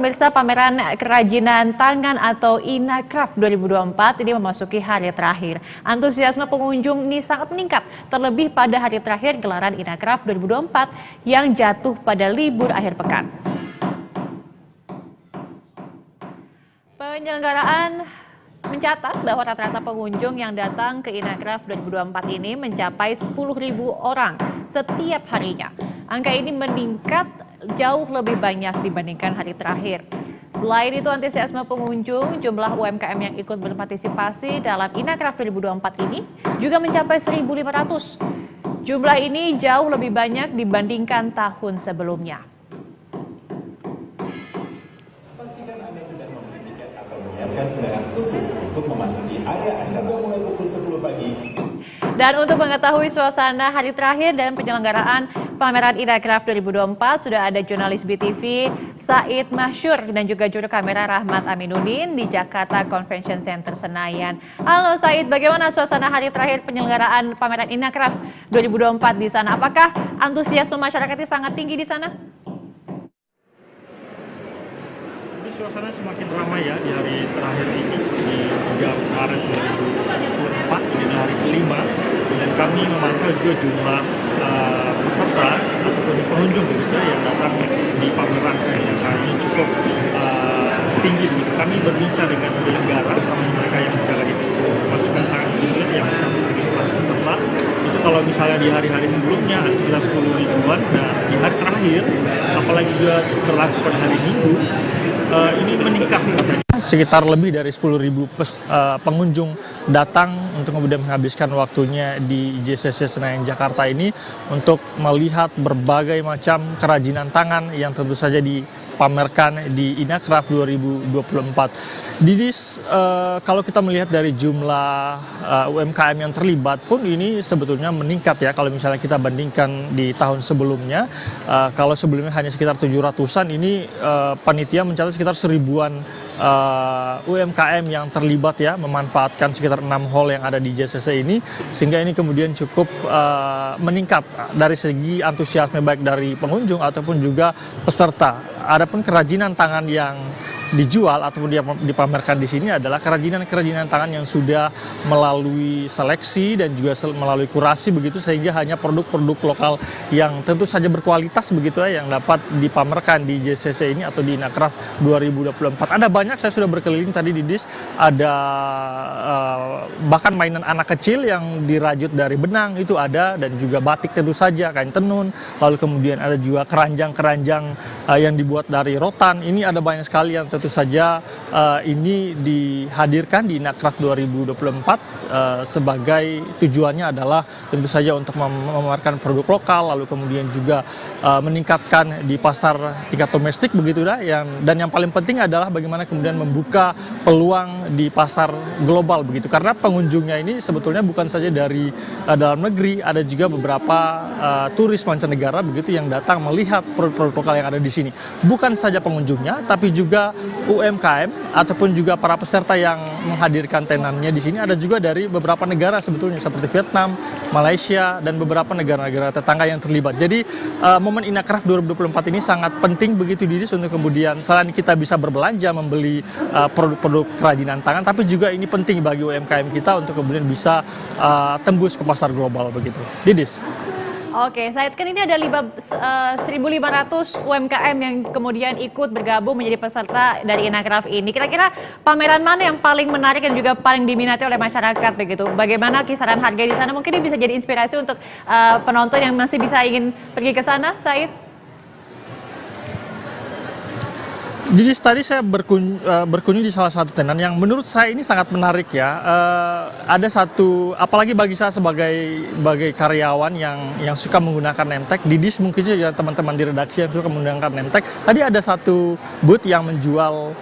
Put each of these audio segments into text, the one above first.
Pemirsa, pameran kerajinan tangan atau Inacraft 2024 ini memasuki hari terakhir. Antusiasme pengunjung ini sangat meningkat, terlebih pada hari terakhir gelaran Inacraft 2024 yang jatuh pada libur akhir pekan. Penyelenggaraan mencatat bahwa rata-rata pengunjung yang datang ke Inacraft 2024 ini mencapai 10.000 orang setiap harinya. Angka ini meningkat jauh lebih banyak dibandingkan hari terakhir. Selain itu, antusiasme pengunjung, jumlah UMKM yang ikut berpartisipasi dalam Inacraft 2024 ini juga mencapai 1.500. Jumlah ini jauh lebih banyak dibandingkan tahun sebelumnya. Pastikan Anda sudah membeli tiket atau menyiapkan undangan khusus untuk memasuki area acara mulai pukul 10 pagi. Dan untuk mengetahui suasana hari terakhir dan penyelenggaraan pameran Inacraft 2024, sudah ada jurnalis BTV Said Masyur dan juga juru kamera Rahmat Aminuddin di Jakarta Convention Center Senayan. Halo Said, bagaimana suasana hari terakhir penyelenggaraan pameran Inacraft 2024 di sana? Apakah antusiasme masyarakatnya sangat tinggi di sana? Suasana semakin ramai ya di hari terakhir ini, di 3 Maret 2024, ini hari kelima, dan kami memantau juga jumlah peserta ataupun pengunjung begitu yang datang di pameran yang saat ini cukup tinggi begitu. Kami berbincang dengan penyelenggara, mereka yang juga lagi memasukkan tangan unit yang registrasi peserta. Itu kalau misalnya di hari-hari sebelumnya ada sekitar 10 ribuan, dan di hari terakhir, apalagi juga berlangsung pada hari Minggu, ini meningkat katanya. Sekitar lebih dari 10.000 pengunjung datang untuk kemudian menghabiskan waktunya di JCC Senayan Jakarta ini untuk melihat berbagai macam kerajinan tangan yang tentu saja dipamerkan di Inacraft 2024. Didis, kalau kita melihat dari jumlah UMKM yang terlibat pun ini sebetulnya meningkat ya. Kalau misalnya kita bandingkan di tahun sebelumnya, kalau sebelumnya hanya sekitar 700-an, ini panitia mencatat sekitar 1000-an UMKM yang terlibat ya, memanfaatkan sekitar 6 hall yang ada di JCC ini, sehingga ini kemudian cukup meningkat dari segi antusiasme baik dari pengunjung ataupun juga peserta. Adapun kerajinan tangan yang dijual ataupun dipamerkan di sini adalah kerajinan tangan yang sudah melalui seleksi dan juga melalui kurasi begitu, sehingga hanya produk-produk lokal yang tentu saja berkualitas begitu ya yang dapat dipamerkan di JCC ini atau di Inacraft 2024. Ada banyak, saya sudah berkeliling tadi di DIS, ada bahkan mainan anak kecil yang dirajut dari benang itu ada, dan juga batik tentu saja, kain tenun, lalu kemudian ada juga keranjang-keranjang yang dibuat dari rotan. Ini ada banyak sekali yang tentu saja ini dihadirkan di Inacraft 2024 sebagai tujuannya adalah tentu saja untuk memamerkan produk lokal, lalu kemudian juga meningkatkan di pasar tingkat domestik begitu dan yang paling penting adalah bagaimana kemudian membuka peluang di pasar global begitu, karena pengunjungnya ini sebetulnya bukan saja dari dalam negeri, ada juga beberapa turis mancanegara begitu yang datang melihat produk-produk lokal yang ada di sini. Bukan saja pengunjungnya, tapi juga UMKM ataupun juga para peserta yang menghadirkan tenannya di sini ada juga dari beberapa negara sebetulnya, seperti Vietnam, Malaysia, dan beberapa negara-negara tetangga yang terlibat. Jadi momen Inacraft 2024 ini sangat penting begitu Didis, untuk kemudian selain kita bisa berbelanja membeli produk-produk kerajinan tangan, tapi juga ini penting bagi UMKM kita untuk kemudian bisa tembus ke pasar global begitu. Didis. Oke, Said, kan ini ada 1.500 UMKM yang kemudian ikut bergabung menjadi peserta dari Inacraft ini. Kira-kira pameran mana yang paling menarik dan juga paling diminati oleh masyarakat begitu? Bagaimana kisaran harga di sana? Mungkin ini bisa jadi inspirasi untuk penonton yang masih bisa ingin pergi ke sana, Said? Jadi tadi saya berkunjung di salah satu tenan yang menurut saya ini sangat menarik ya. Ada satu, apalagi bagi saya sebagai karyawan yang suka menggunakan name tag, Didis mungkin juga teman-teman di redaksi yang suka menggunakan name tag. Tadi ada satu booth yang menjual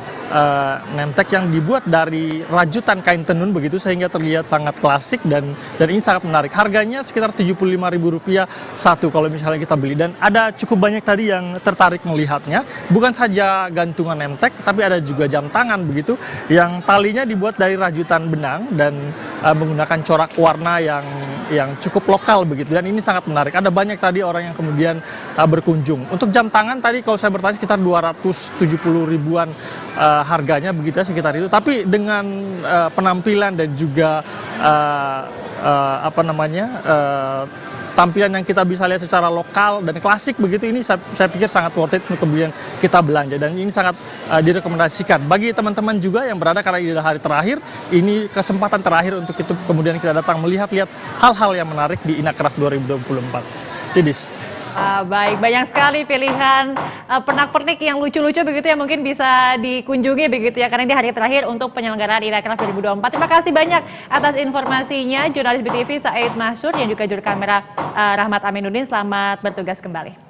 name tag yang dibuat dari rajutan kain tenun begitu, sehingga terlihat sangat klasik dan ini sangat menarik. Harganya sekitar Rp75.000 satu kalau misalnya kita beli, dan ada cukup banyak tadi yang tertarik melihatnya. Bukan saja gantungan name tag, tapi ada juga jam tangan begitu yang talinya dibuat dari rajutan benang dan menggunakan corak warna yang yang cukup lokal begitu, dan ini sangat menarik. Ada banyak tadi orang yang kemudian berkunjung. Untuk jam tangan tadi kalau saya bertanya sekitar 270 ribuan harganya begitu ya, sekitar itu. Tapi dengan penampilan dan juga tampilan yang kita bisa lihat secara lokal dan klasik begitu, ini saya pikir sangat worth it untuk kemudian kita belanja, dan ini sangat direkomendasikan bagi teman-teman juga yang berada, karena ini adalah hari terakhir, ini kesempatan terakhir untuk itu kemudian kita datang melihat-lihat hal-hal yang menarik di Inacraft 2024. Didis. Baik, banyak sekali pilihan pernak-pernik yang lucu-lucu begitu yang mungkin bisa dikunjungi begitu ya, karena ini hari terakhir untuk penyelenggaraan Inacraft 2024. Terima kasih banyak atas informasinya jurnalis BTV Said Mahsyur yang juga juru kamera Rahmat Aminuddin. Selamat bertugas kembali.